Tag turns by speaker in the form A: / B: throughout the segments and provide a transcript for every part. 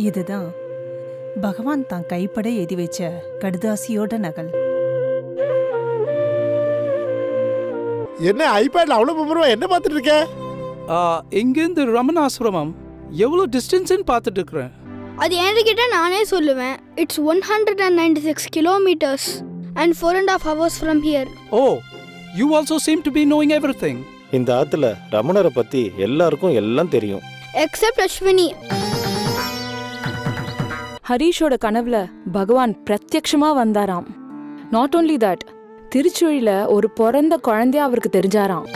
A: இதுதான் பகவான் தான் கைப்பட எழுதி வச்ச கடுதாசியோட நகல்.
B: என்ன ஐபேட்ல அவ்வளவு விவரமா என்ன பார்த்துட்டு இருக்க?
C: இங்கிருந்து ரமணாசிரமம் எவ்வளோ டிஸ்டன்ஸ்ன்னு பார்த்துட்டு இருக்கிறேன்.
D: அது என்கிட்ட நானே சொல்லுவேன். It's 196 kilometers and 4.5 hours from here.
C: Oh, you also seem to be knowing everything.
E: இந்த ஆத்துல ரமணரை பத்தி எல்லாருக்கும் எல்லாம் தெரியும்.
D: Except Ashwini.
F: ஹரீஷோட கனவுல பகவான் பிரத்யக்ஷமா வந்தாராம். நாட் ஓன்லி தட், திருச்சுழியில ஒரு பிறந்த குழந்தையா அவருக்கு தெரிஞ்சாராம்.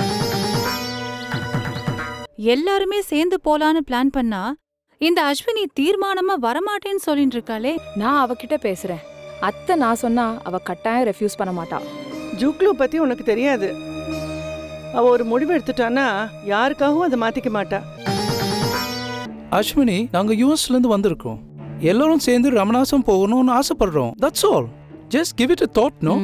G: எல்லாருமே சேர்ந்து போலான்னு பிளான் பண்ணா இந்த அஸ்வினி தீர்மானமா வரமாட்டேன்னு சொல்லிட்டு இருக்காளே.
F: நான் அவகிட்ட பேசுறேன். அத்தை நான் சொன்னா அவ கட்டாயம் ரெஃப்யூஸ் பண்ண மாட்டா.
H: ஜூக்லு பத்தி உனக்கு தெரியாது. அவ ஒரு முடிவு எடுத்துட்டான்னா யாருக்காகவும் அதை மாத்திக்க மாட்டா.
C: அஸ்வினி, நாங்க யூஎஸ்ல இருந்து வந்திருக்கோம். எல்லாரும் சேர்ந்து ரமணாசம் போகணும்னு ஆசைப்படுறோம். That's all. Just give it a thought, no?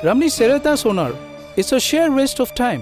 C: Ramani சரியா சொன்னார். It's a sheer waste of time.